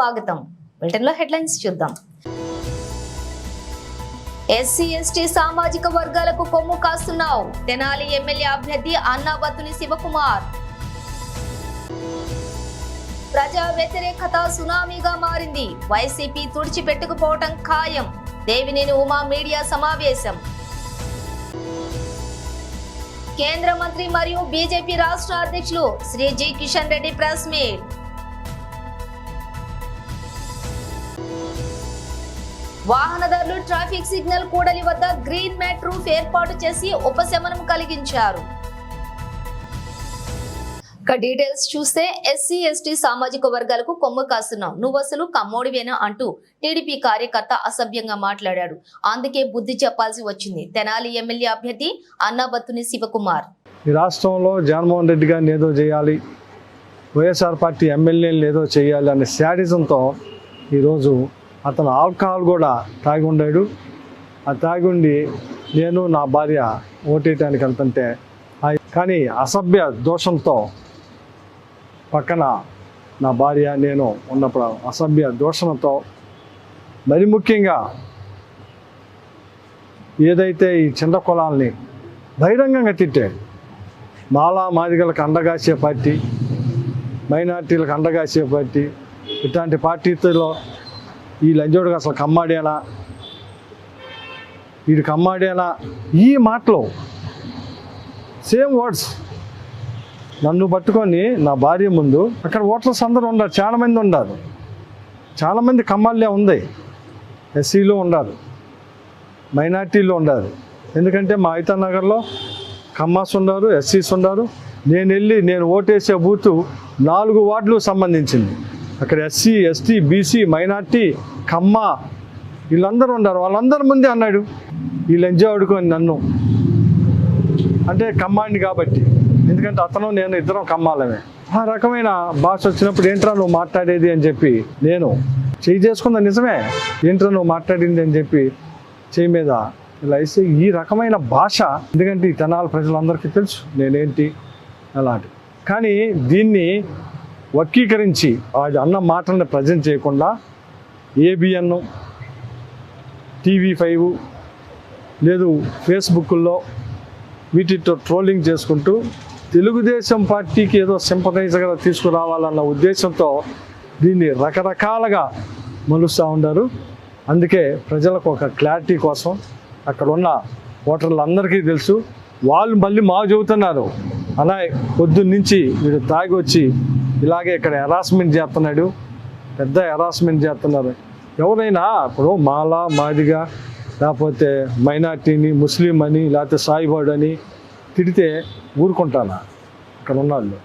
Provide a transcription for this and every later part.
స్వాగతం. బులెటిన్లో హెడ్లైన్స్ చూద్దాం. ఎస్సీ ఎస్టీ సామాజిక వర్గాలకు కొమ్ము కాస్తున్నావు. తెనాలి ఎమ్మెల్యే అభ్యర్థి అన్నాబత్తుని శివకుమార్. ప్రజా వ్యతిరేకత సునామీగా మారింది. వైసీపీ తుడిచిపెట్టుకుపోవటం ఖాయం. దేవినేని ఉమా మీడియా సమావేశం. కేంద్ర మంత్రి మరియు బీజేపీ రాష్ట్ర అధ్యక్షులు Shri G Kishan Reddy press meet. వాహనదారులు ట్రాఫిక్ సిగ్నల్ కూడలి వద్ద గ్రీన్ మ్యాట్ రూఫ్ ఏర్పాటు చేసి ఉపశమనం కలిగించారు. డీటెయిల్స్ చూస్తే ఎస్సీ ఎస్టీ సామాజిక వర్గాలకు కొమ్ము కాస్తున్నాం, నువ్వు అసలు కమ్మోడివేనా అంటూ టీడీపీ కార్యకర్త అసభ్యంగా మాట్లాడాడు. అందుకే బుద్ధి చెప్పాల్సి వచ్చింది. తెనాలి ఎమ్మెల్యే అభ్యర్థి అన్నాబత్తుని శివకుమార్. ఈ రాష్ట్రంలో జగన్మోహన్ రెడ్డి గారిని ఏదో చేయాలి, వైఎస్ఆర్ పార్టీ ఎమ్మెల్యేలు ఏదో చేయాలి అనే శాడిజంతో ఈరోజు అతను ఆల్కహాల్ కూడా తాగి ఉండాడు. ఆ తాగి ఉండి నేను నా భార్య ఓటేయటానికి వెళ్తుంటే కానీ అసభ్య దోషంతో పక్కన నా భార్య నేను ఉన్నప్పుడు అసభ్య దూషణతో మరి ముఖ్యంగా ఏదైతే ఈ చిన్న కులాల్ని బహిరంగంగా తిట్టాడు. మాలా మాదిగలకు అండగాసే పార్టీ, మైనార్టీలకు అండగాసే పార్టీ, ఇట్లాంటి పార్టీలో ఈ లంజోడుగా అసలు కమ్మాడేనా, వీడు కమ్మాడేనా, ఈ మాటలు సేమ్ వర్డ్స్ నన్ను పట్టుకొని నా భార్య ముందు అక్కడ ఓటర్స్ అందరూ ఉన్నారు, చాలామంది ఉన్నారు, చాలామంది కమ్మాళ్ళే ఉంది, ఎస్సీలో ఉన్నారు, మైనార్టీలో ఉన్నారు. ఎందుకంటే మా నగర్లో కమ్మాస్ ఉన్నారు, ఎస్సీస్ ఉన్నారు. నేను ఓటేసే బూతు 4 వార్డులకు సంబంధించింది. అక్కడ ఎస్సీ ఎస్టీ బీసీ మైనార్టీ కమ్మ వీళ్ళందరూ ఉన్నారు. వాళ్ళందరి ముందే అన్నాడు ఈ లంజా ఆడుకొని నన్ను, అంటే కమ్మాడిని కాబట్టి, ఎందుకంటే అతను నేను ఇద్దరం కమ్మాలమే. ఆ రకమైన భాష వచ్చినప్పుడు ఏంట్రా నువ్వు మాట్లాడేది అని చెప్పి నేను చేయి చేసుకుందా, నిజమే ఏంట్రా నువ్వు మాట్లాడింది అని చెప్పి చేయి మీద ఇలా వేసి ఈ రకమైన భాష, ఎందుకంటే ఈ తెనాలి ప్రజలందరికీ తెలుసు నేనేంటి అలాంటి. కానీ దీన్ని వక్రీకరించి అది అన్న మాటలను ప్రజెంట్ చేయకుండా ఏబిఎన్, TV5 లేదు ఫేస్బుక్లో వీటితో ట్రోలింగ్ చేసుకుంటూ తెలుగుదేశం పార్టీకి ఏదో సింపథైజర్గా తీసుకురావాలన్న ఉద్దేశంతో దీన్ని రకరకాలుగా మలుస్తూ ఉన్నారు. అందుకే ప్రజలకు ఒక క్లారిటీ కోసం అక్కడ ఉన్న ఓటర్లందరికీ తెలుసు. వాళ్ళు మళ్ళీ మా చెబుతున్నారు అలా పొద్దున్నుంచి వీడు తాగి వచ్చి ఇలాగే ఇక్కడ హెరాస్మెంట్ చేస్తున్నాడు, పెద్ద హెరాస్మెంట్ చేస్తున్నారు. ఎవరైనా ఇప్పుడు మాలా మాదిగా లేకపోతే మైనార్టీని ముస్లిం అని లేకపోతే సాయిబాడు అని తిడితే ఊరుకుంటానా? అక్కడ ఉన్నాళ్ళు.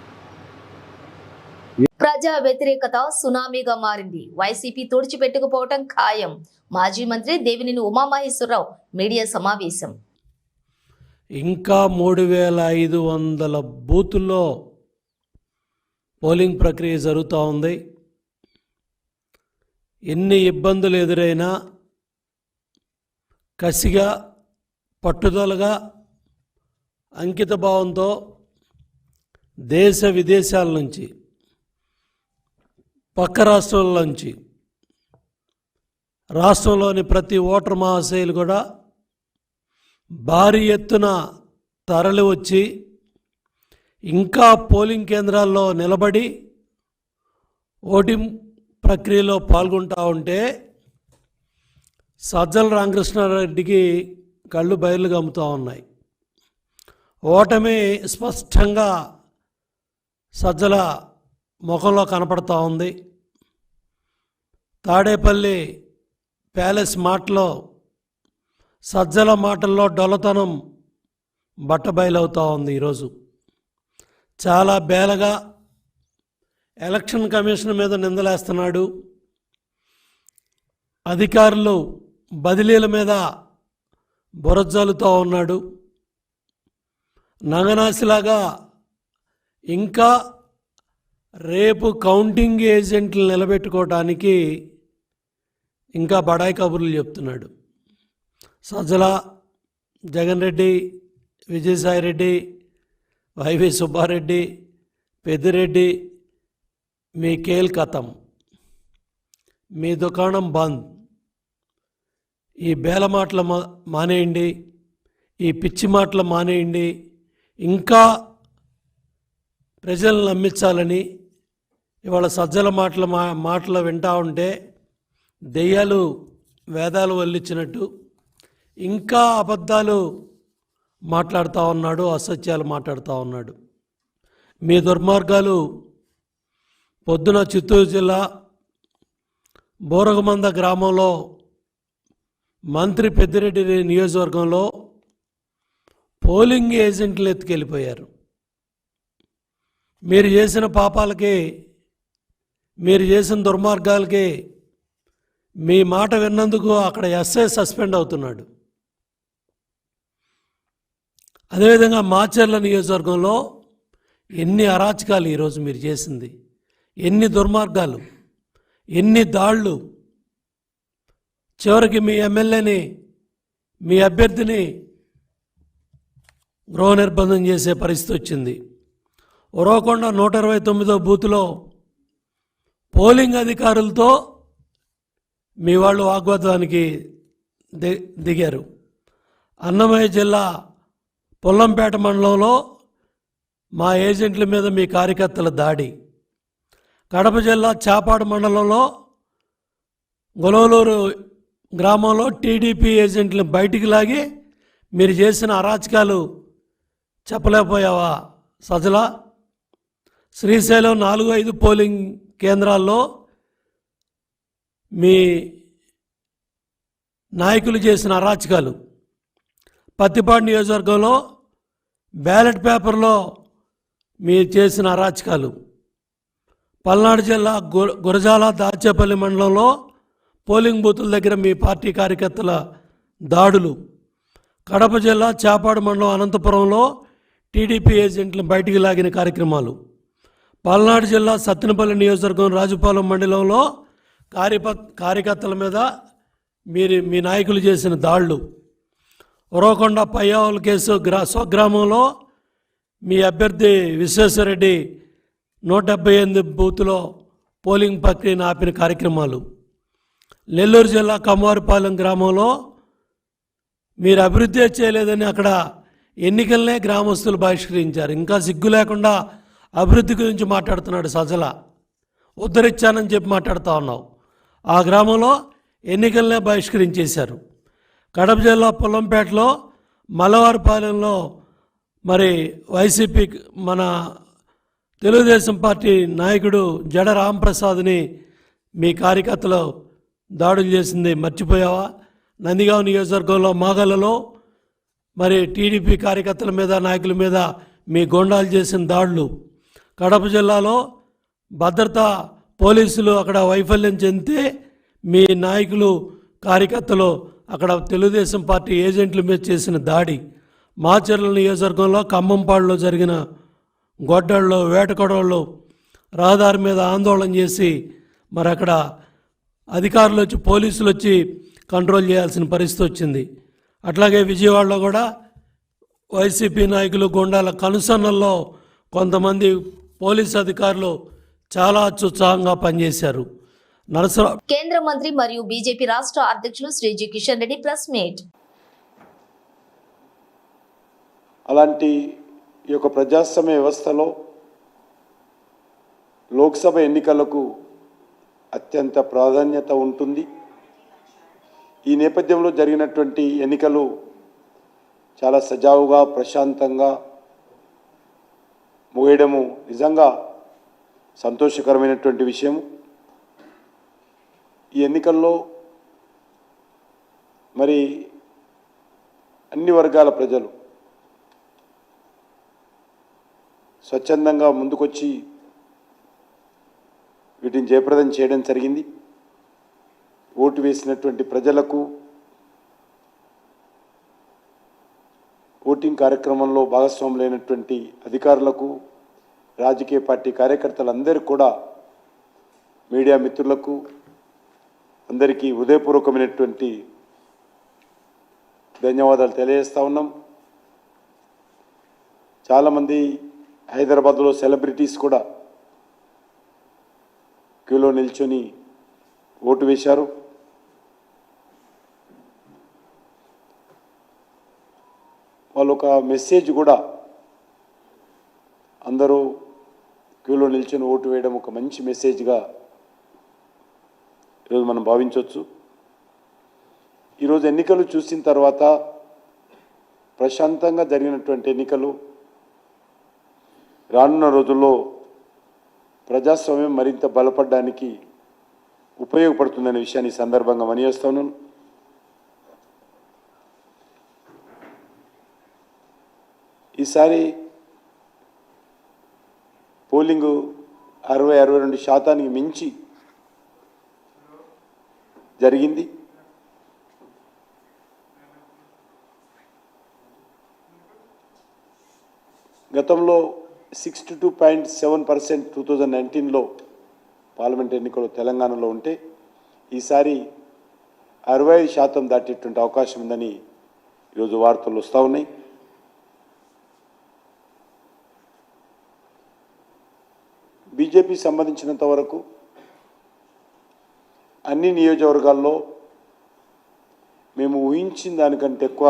ప్రజా వ్యతిరేకత సునామీగా మారింది. వైసీపీ తుడిచిపెట్టుకుపోవటం ఖాయం. మాజీ మంత్రి దేవినేని ఉమామహేశ్వరరావు మీడియా సమావేశం. ఇంకా 3500 బూతుల్లో పోలింగ్ ప్రక్రియ జరుగుతూ ఉంది. ఎన్ని ఇబ్బందులు ఎదురైనా కసిగా, పట్టుదలగా, అంకిత భావంతో దేశ విదేశాల నుంచి, పక్క రాష్ట్రాల నుంచి, రాష్ట్రంలోని ప్రతి ఓటర్ మహాశయులు కూడా భారీ ఎత్తున తరలి వచ్చి ఇంకా పోలింగ్ కేంద్రాల్లో నిలబడి ఓటింగ్ ప్రక్రియలో పాల్గొంటూ ఉంటే సజ్జల రామకృష్ణారెడ్డికి కళ్ళు బయలు గమ్ముతూ ఉన్నాయి. ఓటమి స్పష్టంగా సజ్జల ముఖంలో కనపడుతూ ఉంది. తాడేపల్లి ప్యాలెస్ మాటలో సజ్జల మాటల్లో డొల్లతనం బట్టబయలవుతూ ఉంది. ఈరోజు చాలా బేలగా ఎలక్షన్ కమిషన్ మీద నిందలేస్తున్నాడు. అధికారులు బదిలీల మీద బురజల్లుతూ ఉన్నాడు. నంగనాసిలాగా ఇంకా రేపు కౌంటింగ్ ఏజెంట్లు నిలబెట్టుకోవటానికి ఇంకా బడాయి కబుర్లు చెప్తున్నాడు. సజ్జల, జగన్ రెడ్డి, విజయసాయిరెడ్డి, వైవి సుబ్బారెడ్డి, పెద్దిరెడ్డి, మీ కేల్ కథం. మీ దుకాణం బంద్. ఈ బేల మాటలు మానేయండి, ఈ పిచ్చి మాటలు మానేయండి. ఇంకా ప్రజలను నమ్మించాలని ఇవాళ సజ్జల మాటలు వింటూ ఉంటే దెయ్యాలు వేదాలు వల్లించినట్టు ఇంకా అబద్ధాలు మాట్లాడుతూ ఉన్నాడు, అసత్యాలు మాట్లాడుతూ ఉన్నాడు. మీ దుర్మార్గాలు పొద్దున చిత్తూరు జిల్లా బోరగమంద గ్రామంలో మంత్రి పెద్దిరెడ్డి నియోజకవర్గంలో పోలింగ్ ఏజెంట్లు ఎత్తుకెళ్ళిపోయారు. మీరు చేసిన పాపాలకి, మీరు చేసిన దుర్మార్గాలకి మీ మాట విన్నందుకు అక్కడ ఎస్ఐ సస్పెండ్ అవుతున్నాడు. అదేవిధంగా మాచర్ల నియోజకవర్గంలో ఎన్ని అరాచకాలు ఈరోజు మీరు చేసింది, ఎన్ని దుర్మార్గాలు, ఎన్ని దాళ్ళు. చివరికి మీ ఎమ్మెల్యేని, మీ అభ్యర్థిని గృహ నిర్బంధం చేసే పరిస్థితి వచ్చింది. ఉరవకొండ 129వ బూత్లో పోలింగ్ అధికారులతో మీ వాళ్ళు వాగ్వాదానికి దిగారు. అన్నమయ్య జిల్లా పొల్లంపేట మండలంలో మా ఏజెంట్ల మీద మీ కార్యకర్తల దాడి. కడప జిల్లా చాపాడు మండలంలో గొలవలూరు గ్రామంలో టీడీపీ ఏజెంట్లను బయటికి లాగి మీరు చేసిన అరాచకాలు చెప్పలేకపోయావా సజల? శ్రీశైలం 4-5 పోలింగ్ కేంద్రాల్లో మీ నాయకులు చేసిన అరాచకాలు. పత్తిపాడు నియోజకవర్గంలో బ్యాలెట్ పేపర్లో మీరు చేసిన అరాచకాలు. పల్నాడు జిల్లా గురజాల దాచేపల్లి మండలంలో పోలింగ్ బూతుల దగ్గర మీ పార్టీ కార్యకర్తల దాడులు. కడప జిల్లా చాపాడు మండలం అనంతపురంలో టీడీపీ ఏజెంట్లను బయటికి లాగిన కార్యక్రమాలు. పల్నాడు జిల్లా సత్తెనపల్లి నియోజకవర్గం రాజుపాలెం మండలంలో కార్యకర్తల మీద మీ నాయకులు చేసిన దాడులు. ఉరవకొండ పయ్యావుల కేసు స్వగ్రామంలో మీ అభ్యర్థి విశ్వేశ్వరరెడ్డి 178 బూత్లో పోలింగ్ ప్రక్రియను ఆపిన కార్యక్రమాలు. నెల్లూరు జిల్లా కమ్మవారిపాలెం గ్రామంలో మీరు అభివృద్ధి చేయలేదని అక్కడ ఎన్నికలనే గ్రామస్తులు బహిష్కరించారు. ఇంకా సిగ్గు లేకుండా అభివృద్ధి గురించి మాట్లాడుతున్నాడు సజల. ఉద్ధరించానని చెప్పి మాట్లాడుతూ ఉన్నావు. ఆ గ్రామంలో ఎన్నికలనే బహిష్కరించేశారు. కడప జిల్లా పొల్లంపేటలో మలవారిపాలెంలో మరి వైసీపీ మన తెలుగుదేశం పార్టీ నాయకుడు జడ రాంప్రసాద్ని మీ కార్యకర్తలు దాడులు చేసింది మర్చిపోయావా? నందిగాం నియోజకవర్గంలో మాగలలో మరి టీడీపీ కార్యకర్తల మీద, నాయకుల మీద మీ గొండాలు చేసిన దాడులు. కడప జిల్లాలో భద్రతా పోలీసులు అక్కడ వైఫల్యం చెందితే మీ నాయకులు, కార్యకర్తలు అక్కడ తెలుగుదేశం పార్టీ ఏజెంట్ల మీద చేసిన దాడి. మాచర్ల నియోజకవర్గంలో ఖమ్మంపాడులో జరిగిన గొడ్డళ్ళు, వేటకొడవళ్ళు రహదారి మీద ఆందోళన చేసి మరి అక్కడ అధికారులు వచ్చి, పోలీసులు వచ్చి కంట్రోల్ చేయాల్సిన పరిస్థితి వచ్చింది. అట్లాగే విజయవాడలో కూడా వైసీపీ నాయకులు, గుండాల కనుసన్నల్లో కొంతమంది పోలీసు అధికారులు చాలా అత్యుత్సాహంగా పనిచేశారు. కేంద్ర మంత్రి మరియు బీజేపీ రాష్ట్ర అధ్యక్షులు Shri G Kishan Reddy press meet. అలాంటి ఈ యొక్క ప్రజాస్వామ్య వ్యవస్థలో లోక్సభ ఎన్నికలకు అత్యంత ప్రాధాన్యత ఉంటుంది. ఈ నేపథ్యంలో జరిగినటువంటి ఎన్నికలు చాలా సజావుగా, ప్రశాంతంగా ముగియడము నిజంగా సంతోషకరమైనటువంటి విషయం. ఈ ఎన్నికల్లో మరి అన్ని వర్గాల ప్రజలు స్వచ్ఛందంగా ముందుకొచ్చి వీటిని జయప్రదం చేయడం జరిగింది. ఓటు వేసినటువంటి ప్రజలకు, ఓటింగ్ కార్యక్రమంలో భాగస్వాములైనటువంటి అధికారులకు, రాజకీయ పార్టీ కార్యకర్తలందరికీ కూడా, మీడియా మిత్రులకు అందరికీ హృదయపూర్వకమైనటువంటి ధన్యవాదాలు తెలియజేస్తూ ఉన్నాం. చాలామంది హైదరాబాద్లో సెలబ్రిటీస్ కూడా క్యూలో నిల్చొని ఓటు వేశారు. వాళ్ళు ఒక మెసేజ్ కూడా అందరూ క్యూలో నిల్చొని ఓటు వేయడం ఒక మంచి మెసేజ్గా ఈరోజు మనం భావించవచ్చు. ఈరోజు ఎన్నికలు చూసిన తర్వాత ప్రశాంతంగా జరిగినటువంటి ఎన్నికలు రానున్న రోజుల్లో ప్రజాస్వామ్యం మరింత బలపడడానికి ఉపయోగపడుతుందనే విషయాన్ని ఈ సందర్భంగా మనయేస్తున్నాను. ఈసారి పోలింగు 60-62% మించి జరిగింది. గతంలో 62.7% 2019లో పార్లమెంట్ ఎన్నికలు తెలంగాణలో ఉంటే ఈసారి 65% దాటేటువంటి అవకాశం ఉందని ఈరోజు వార్తలు వస్తూ ఉన్నాయి. బీజేపీ సంబంధించినంత వరకు అన్ని నియోజకవర్గాల్లో మేము ఊహించిన దానికంటే ఎక్కువ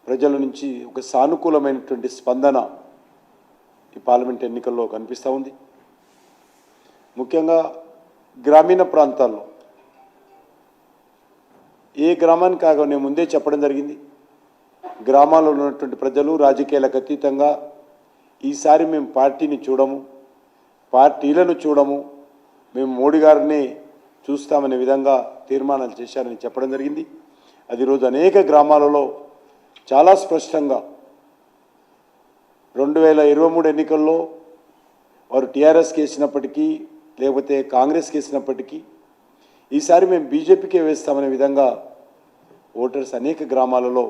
ప్రజల నుంచి ఒక సానుకూలమైనటువంటి స్పందన ఈ పార్లమెంట్ ఎన్నికల్లో కనిపిస్తూ ఉంది. ముఖ్యంగా గ్రామీణ ప్రాంతాల్లో ఏ గ్రామానికి కాగా నేను ముందే చెప్పడం జరిగింది. గ్రామాల్లో ఉన్నటువంటి ప్రజలు రాజకీయాలకు అతీతంగా ఈసారి మేము పార్టీని చూడము, పార్టీలను చూడము, మేము మోడీ గారిని చూస్తామనే విధంగా తీర్మానాలు చేశారని చెప్పడం జరిగింది. అది ఈరోజు అనేక గ్రామాలలో చాలా స్పష్టంగా 2023 ఎన్నికల్లో వారు టీఆర్ఎస్కి వేసినప్పటికీ లేకపోతే కాంగ్రెస్కి వేసినప్పటికీ ఈసారి మేము బీజేపీకే వేస్తామనే విధంగా ఓటర్స్ అనేక గ్రామాలలో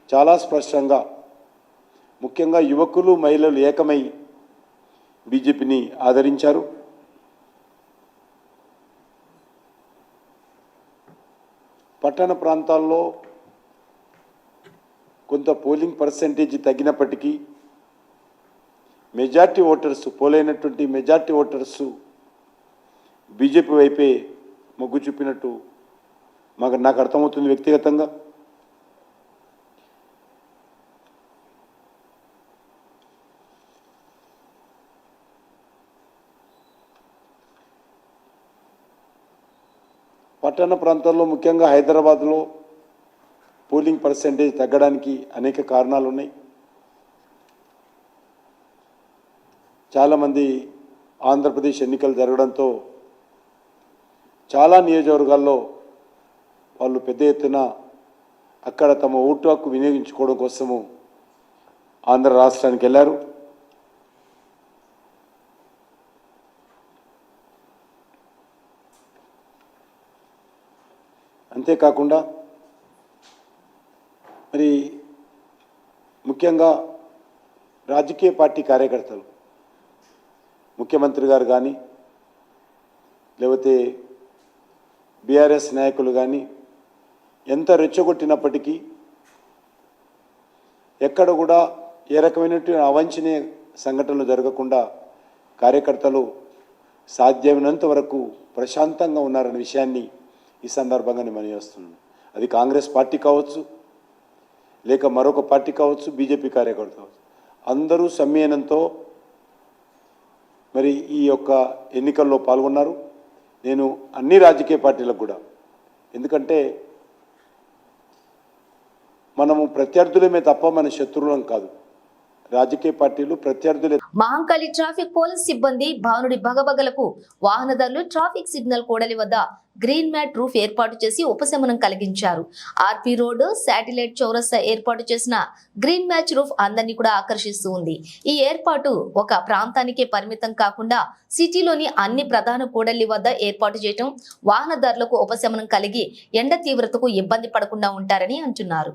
చాలా స్పష్టంగా ముఖ్యంగా యువకులు మహిళలు ఏకమై బీజేపీని ఆదరించారు. పట్టణ ప్రాంతాల్లో కొంత పోలింగ్ పర్సెంటేజ్ తగ్గినప్పటికీ మెజార్టీ ఓటర్స్ పోలైనటువంటి మెజార్టీ ఓటర్స్ బీజేపీ వైపే మొగ్గు చూపినట్టు నాకు అర్థమవుతుంది వ్యక్తిగతంగా. పట్టణ ప్రాంతాల్లో ముఖ్యంగా హైదరాబాద్లో పోలింగ్ పర్సెంటేజ్ తగ్గడానికి అనేక కారణాలు ఉన్నాయి. చాలామంది ఆంధ్రప్రదేశ్ ఎన్నికలు జరగడంతో చాలా నియోజకవర్గాల్లో వాళ్ళు పెద్ద ఎత్తున అక్కడ తమ ఓటు హక్కు వినియోగించుకోవడం కోసము ఆంధ్ర రాష్ట్రానికి వెళ్ళారు. అంతేకాకుండా మరి ముఖ్యంగా రాజకీయ పార్టీ కార్యకర్తలు ముఖ్యమంత్రి గారు కానీ లేకపోతే బీఆర్ఎస్ నాయకులు కానీ ఎంత రెచ్చగొట్టినప్పటికీ ఎక్కడ కూడా ఏ రకమైనటువంటి అవాంఛనీయ సంఘటనలు జరగకుండా కార్యకర్తలు సాధ్యమైనంత వరకు ప్రశాంతంగా ఉన్నారనే విషయాన్ని ఈ సందర్భంగా నేను మనయేస్తున్నాను. అది కాంగ్రెస్ పార్టీ కావచ్చు, లేక మరొక పార్టీ కావచ్చు, బీజేపీ కార్యకర్త కావచ్చు, అందరూ సమ్మేళనంతో మరి ఈ యొక్క ఎన్నికల్లో పాల్గొన్నారు. నేను అన్ని రాజకీయ పార్టీలకు కూడా, ఎందుకంటే మనము ప్రత్యర్థులమే తప్ప మన శత్రువులం కాదు. రాజకీయ పార్టీలు ప్రత్యర్థులే. మహంకాళి ట్రాఫిక్ పోలీస్ సిబ్బంది భానుడి భగభగలకు వాహనదారులు ట్రాఫిక్ సిగ్నల్ కూడలి వద్ద గ్రీన్ మ్యాట్ రూఫ్ ఏర్పాటు చేసి ఉపశమనం కలిగించారు. ఆర్పీ రోడ్డు, శాటిలైట్ చౌరస్తా ఏర్పాటు చేసిన గ్రీన్ మ్యాచ్ రూఫ్ అందరినీ కూడా ఆకర్షిస్తూ ఉంది. ఈ ఏర్పాటు ఒక ప్రాంతానికే పరిమితం కాకుండా సిటీలోని అన్ని ప్రధాన కూడలి వద్ద ఏర్పాటు చేయడం వాహనదారులకు ఉపశమనం కలిగి ఎండ తీవ్రతకు ఇబ్బంది పడకుండా ఉంటారని అంటున్నారు.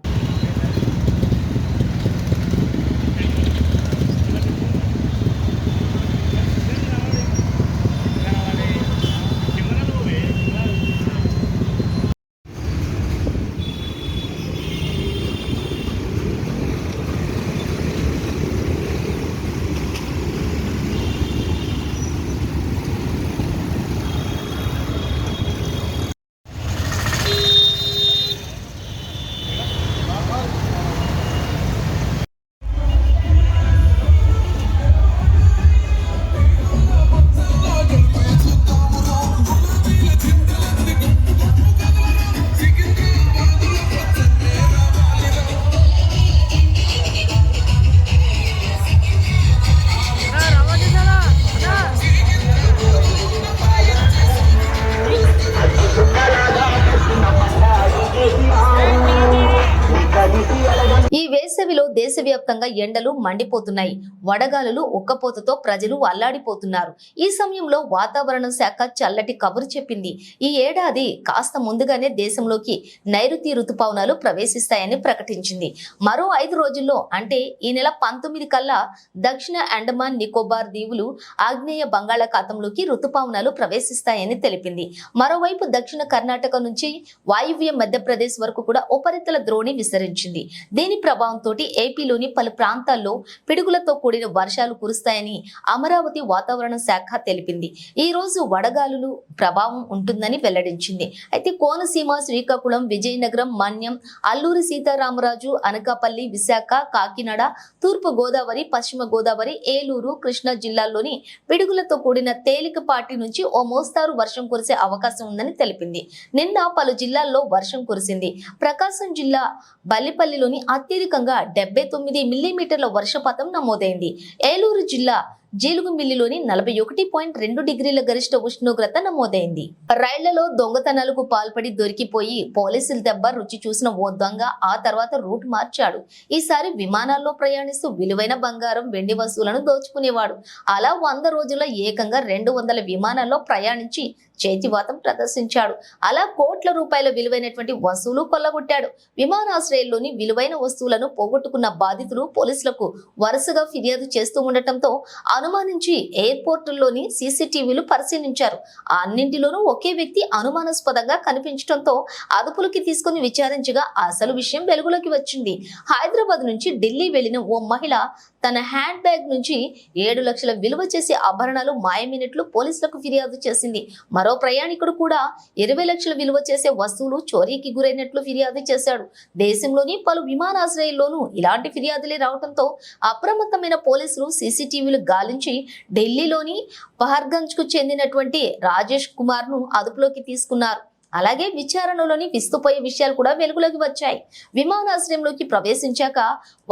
వేసవిలో దేశవ్యాప్తంగా ఎండలు మండిపోతున్నాయి. వడగాలులు ఉక్కపోతతో ప్రజలు అల్లాడిపోతున్నారు. ఈ సమయంలో వాతావరణ శాఖ చల్లటి కబురు చెప్పింది. ఈ ఏడాది కాస్త ముందుగానే దేశంలోకి నైరుతి రుతుపవనాలు ప్రవేశిస్తాయని ప్రకటించింది. మరో 5 రోజుల్లో అంటే ఈ నెల 19 కల్లా దక్షిణ అండమాన్ నికోబార్ దీవులు ఆగ్నేయ బంగాళాఖాతంలోకి రుతుపవనాలు ప్రవేశిస్తాయని తెలిపింది. మరోవైపు దక్షిణ కర్ణాటక నుంచి వాయువ్య మధ్యప్రదేశ్ వరకు కూడా ఉపరితల ద్రోణి విస్తరించింది. దీని ప్రభావంతో ఏపీలోని పలు ప్రాంతాల్లో పిడుగులతో కూడిన వర్షాలు కురుస్తాయని అమరావతి వాతావరణ శాఖ తెలిపింది. ఈ రోజు వడగాలులు ప్రభావం ఉంటుందని వెల్లడించింది. అయితే కోనసీమ, శ్రీకాకుళం, విజయనగరం, మన్యం, అల్లూరి సీతారామరాజు, అనకాపల్లి, విశాఖ, కాకినాడ, తూర్పు గోదావరి, పశ్చిమ గోదావరి, ఏలూరు, కృష్ణా జిల్లాల్లోని పిడుగులతో కూడిన తేలికపాటి నుంచి ఓ మోస్తారు వర్షం కురిసే అవకాశం ఉందని తెలిపింది. నిన్న పలు జిల్లాల్లో వర్షం కురిసింది. ప్రకాశం జిల్లా బల్లిపల్లిలోని అత్యధికంగా 79 మిల్లీమీటర్ల వర్షపాతం నమోదైంది. ఏలూరు జిల్లా జీలుగుమిల్లిలోని 41.2 డిగ్రీల గరిష్ట ఉష్ణోగ్రత నమోదైంది. రైళ్లలో దొంగతనాలకు పాల్పడి దొరికిపోయి పోలీసుల దెబ్బ రుచి చూసిన ఓ దొంగ ఆ తర్వాత రూట్ మార్చాడు. ఈసారి విమానాల్లో ప్రయాణిస్తూ విలువైన బంగారం, వెండి వస్తువులను దోచుకునేవాడు. అలా 100 రోజుల్లో ఏకంగా 200 విమానాల్లో ప్రయాణించి చేతివాతం ప్రదర్శించాడు. అలా కోట్ల రూపాయల విలువైనటువంటి వస్తువులు కొల్లగొట్టాడు. విమానాశ్రయంలోని విలువైన వస్తువులను పోగొట్టుకున్న బాధితులు పోలీసులకు వరుసగా ఫిర్యాదు చేస్తూ ఉండటంతో అనుమానించి ఎయిర్పోర్టుల్లోని సీసీటీవీలు పరిశీలించారు. అన్నింటిలోనూ ఒకే వ్యక్తి అనుమానాస్పదంగా కనిపించడంతో అదుపులోకి తీసుకుని విచారించగా అసలు విషయం వెలుగులోకి వచ్చింది. హైదరాబాద్ నుంచి ఢిల్లీ వెళ్లిన ఓ మహిళ తన హ్యాండ్ బ్యాగ్ నుంచి 7 లక్షల విలువ చేసే ఆభరణాలు మాయమైనట్లు పోలీసులకు ఫిర్యాదు చేసింది. మరో ప్రయాణికుడు కూడా 20 లక్షల విలువ చేసే వస్తువులు చోరీకి గురైనట్లు ఫిర్యాదు చేశాడు. దేశంలోని పలు విమానాశ్రయాల్లోనూ ఇలాంటి ఫిర్యాదులే రావడంతో అప్రమత్తమైన పోలీసులు సీసీటీవీలు గాలించి ఢిల్లీలోని పహర్గంజ్ కు చెందినటువంటి రాజేష్ కుమార్ ను అదుపులోకి తీసుకున్నారు. అలాగే విచారణలోని విస్తుపోయే విషయాలు కూడా వెలుగులోకి వచ్చాయి. విమానాశ్రయంలోకి ప్రవేశించాక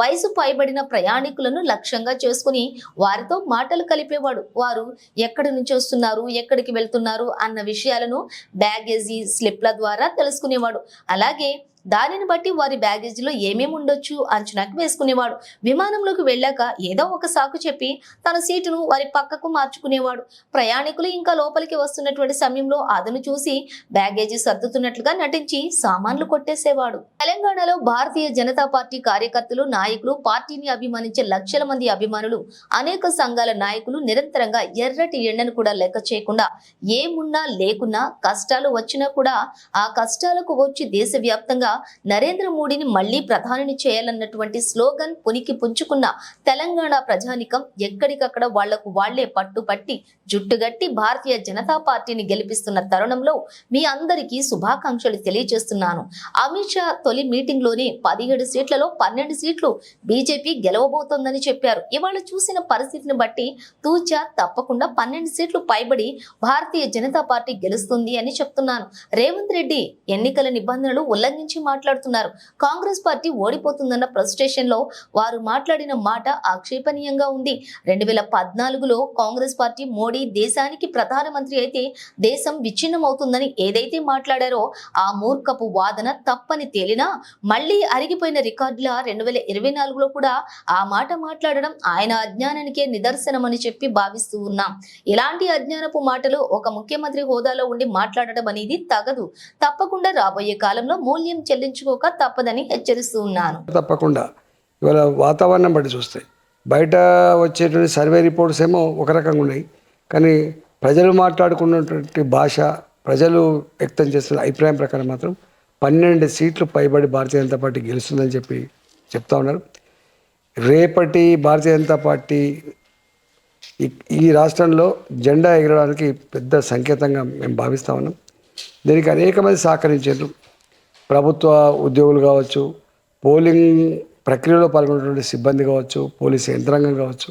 వయసు పైబడిన ప్రయాణికులను లక్ష్యంగా చేసుకుని వారితో మాటలు కలిపేవాడు. వారు ఎక్కడి నుంచి వస్తున్నారు, ఎక్కడికి వెళ్తున్నారు అన్న విషయాలను బ్యాగేజీ స్లిప్ల ద్వారా తెలుసుకునేవాడు. అలాగే దానిని బట్టి వారి బ్యాగేజీలో ఏమేమి ఉండొచ్చు అంచనాకు వేసుకునేవాడు. విమానంలోకి వెళ్ళాక ఏదో ఒక సాకు చెప్పి తన సీటును వారి పక్కకు మార్చుకునేవాడు. ప్రయాణికులు ఇంకా లోపలికి వస్తున్నటువంటి సమయంలో అతను చూసి బ్యాగేజీ సర్దుతున్నట్లుగా నటించి సామాన్లు కొట్టేసేవాడు. తెలంగాణలో భారతీయ జనతా పార్టీ కార్యకర్తలు, నాయకులు, పార్టీని అభిమానించే లక్షల మంది అభిమానులు, అనేక సంఘాల నాయకులు నిరంతరంగా ఎర్రటి ఎండను కూడా లెక్క చేయకుండా ఏమున్నా లేకున్నా కష్టాలు వచ్చినా కూడా ఆ కష్టాలకు వచ్చి దేశవ్యాప్తంగా నరేంద్ర మోడీని మళ్లీ ప్రధానిని చేయాలన్నటువంటి స్లోగన్ పునికి పుంజుకున్న తెలంగాణ ప్రజానికం ఎక్కడికక్కడ వాళ్లకు వాళ్లే పట్టుపట్టి జుట్టుగట్టి భారతీయ జనతా పార్టీని గెలిపిస్తున్న తరుణంలో మీ అందరికీ శుభాకాంక్షలు తెలియజేస్తున్నాను. అమిత్ షా తొలి మీటింగ్ లోనే 17 సీట్లలో 12 సీట్లు బీజేపీ గెలవబోతోందని చెప్పారు. ఇవాళ చూసిన పరిస్థితిని బట్టి తూచా తప్పకుండా 12 సీట్లు పైబడి భారతీయ జనతా పార్టీ గెలుస్తుంది అని చెప్తున్నాను. రేవంత్ రెడ్డి ఎన్నికల నిబంధనలు ఉల్లంఘించి మాట్లాడుతున్నారు. కాంగ్రెస్ పార్టీ ఓడిపోతుందన్న ఫ్రస్ట్రేషన్ లో వారు మాట్లాడిన మాట ఆక్షేపణీయంగా ఉంది. 2014లో కాంగ్రెస్ పార్టీ మోడీ దేశానికి ప్రధానమంత్రి అయితే దేశం విచ్ఛిన్నమవుతుందని ఏదైతే మాట్లాడారో ఆ మూర్ఖపు వాదన తప్పని తేలినా మళ్లీ అరిగిపోయిన రికార్డుల 2024లో కూడా ఆ మాట మాట్లాడడం ఆయన అజ్ఞానానికే నిదర్శనమని చెప్పి భావిస్తూ ఉన్నాం. ఇలాంటి అజ్ఞానపు మాటలు ఒక ముఖ్యమంత్రి హోదాలో ఉండి మాట్లాడడం అనేది తగదు. తప్పకుండా రాబోయే కాలంలో మూల్యం చెల్లించుకోక తప్పదని హెచ్చరిస్తూ ఉన్నాను. తప్పకుండా ఇవాళ వాతావరణం బట్టి చూస్తే బయట వచ్చేటువంటి సర్వే రిపోర్ట్స్ ఏమో ఒక రకంగా ఉన్నాయి, కానీ ప్రజలు మాట్లాడుకున్నటువంటి భాష, ప్రజలు వ్యక్తం చేస్తున్న అభిప్రాయం ప్రకారం మాత్రం 12 సీట్లు పైబడి భారతీయ జనతా పార్టీ గెలుస్తుందని చెప్పి చెప్తా ఉన్నారు. రేపటి భారతీయ జనతా పార్టీ ఈ రాష్ట్రంలో జెండా ఎగరడానికి పెద్ద సంకేతంగా మేము భావిస్తూ ఉన్నాం. దీనికి అనేక మంది సహకరించారు. ప్రభుత్వ ఉద్యోగులు కావచ్చు, పోలింగ్ ప్రక్రియలో పాల్గొన్నటువంటి సిబ్బంది కావచ్చు, పోలీసు యంత్రాంగం కావచ్చు,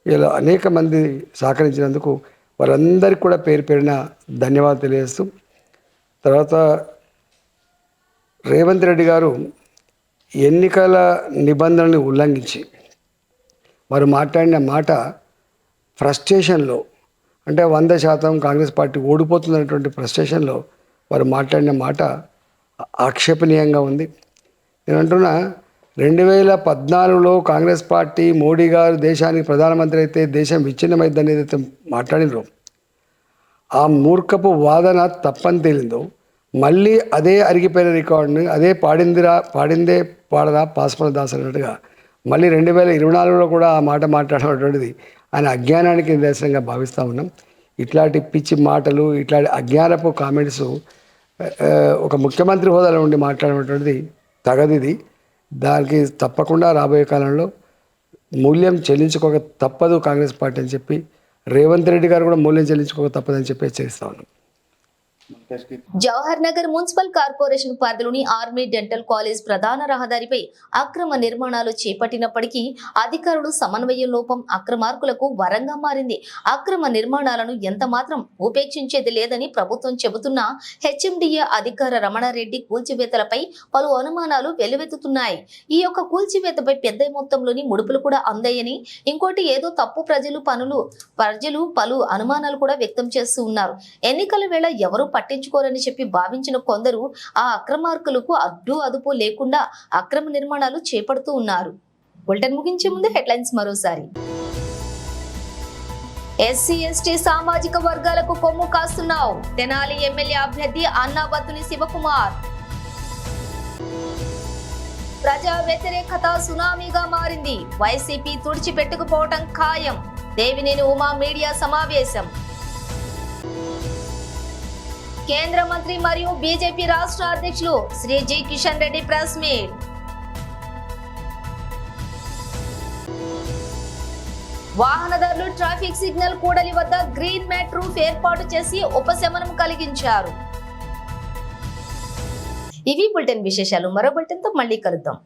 ఇలా అనేక మంది సహకరించినందుకు వారందరికీ కూడా పేరు పేరున ధన్యవాదాలు తెలియజేస్తూ, తర్వాత రేవంత్ రెడ్డి గారు ఎన్నికల నిబంధనలను ఉల్లంఘించి వారు మాట్లాడిన మాట ఫ్రస్ట్రేషన్లో, అంటే 100% కాంగ్రెస్ పార్టీ ఓడిపోతుందనేటువంటి ఫ్రస్ట్రేషన్లో వారు మాట్లాడిన మాట ఆక్షేపణీయంగా ఉంది. నేను అంటున్నా, 2014లో కాంగ్రెస్ పార్టీ మోడీ గారు దేశానికి ప్రధానమంత్రి అయితే దేశం విచ్ఛిన్నమైందని ఏదైతే మాట్లాడినరో ఆ మూర్ఖపు వాదన తప్పని తేలిందో మళ్ళీ అదే అరిగిపోయిన రికార్డుని అదే పాడిందే పాడదా పాస్పన దాస్ అన్నట్టుగా మళ్ళీ 2024లో కూడా ఆ మాట మాట్లాడేటువంటిది ఆయన అజ్ఞానానికి నిదర్శనంగా భావిస్తూ ఉన్నాం. ఇట్లాంటి పిచ్చి మాటలు ఇట్లాంటి అజ్ఞానపు కామెంట్స్ ఒక ముఖ్యమంత్రి హోదాలో ఉండి మాట్లాడేటువంటిది తగదిది. దానికి తప్పకుండా రాబోయే కాలంలో మూల్యం చెల్లించుకోక తప్పదు కాంగ్రెస్ పార్టీ అని చెప్పి రేవంత్ రెడ్డి గారు కూడా మూల్యం చెల్లించుకోక తప్పదని చెప్పి హెచ్చరిస్తా ఉన్నాం. జవహర్ నగర్ మున్సిపల్ కార్పొరేషన్ పరిధిలోని ఆర్మీ డెంటల్ కాలేజ్ ప్రధాన రహదారిపై అక్రమ నిర్మాణాలు చేపట్టినప్పటికీ అధికారులు సమన్వయ లోపం అక్రమార్కులకు వరంగా మారింది. అక్రమ నిర్మాణాలను ఎంత మాత్రం ఉపేక్షించేది లేదని ప్రభుత్వం చెబుతున్నా హెచ్ఎండిఏ అధికార రమణారెడ్డి కూల్చివేతలపై పలు అనుమానాలు వెల్లువెత్తుతున్నాయి. ఈ యొక్క కూల్చివేతపై పెద్ద మొత్తంలోని ముడుపులు కూడా అందాయని, ఇంకోటి ఏదో తప్పు ప్రజలు పలు అనుమానాలు కూడా వ్యక్తం చేస్తూ ఉన్నారు. ఎన్నికల వేళ ఎవరు పట్టించుకోరని చెప్పి భావించిన కొందరు ఆ అక్రమార్కులకు అదుపు లేకుండా అక్రమ నిర్మాణాలు చేపడుతూ ఉన్నారు. బులెటిన్ ముగించే ముందు హెడ్లైన్స్ మరోసారి. ఎస్సీ ఎస్టీ సామాజిక వర్గాలకు కొమ్ము కాస్తున్నావు, తెనాలి ఎమ్మెల్యే అభ్యర్థి అన్నాబత్తుని శివకుమార్. ప్రజా వ్యతిరేకత సునామీగా మారింది, వైసీపీ తుడిచిపెట్టుకుపోవటం ఖాయం, దేవినేని ఉమా మీడియా సమావేశం. కేంద్ర మంత్రి మరియు బీజేపీ రాష్ట్ర అధ్యక్షులు Shri G Kishan Reddy press meet. వాహనదారులు ట్రాఫిక్ సిగ్నల్ కూడలి వద్ద గ్రీన్ మ్యాట్ రూఫ్ ఏర్పాటు చేసి ఉపశమనం కలిగించారు. ఇవి బులెటిన్ విశేషాలు. మరో బులెటిన్తో మళ్ళీ కలుద్దాం.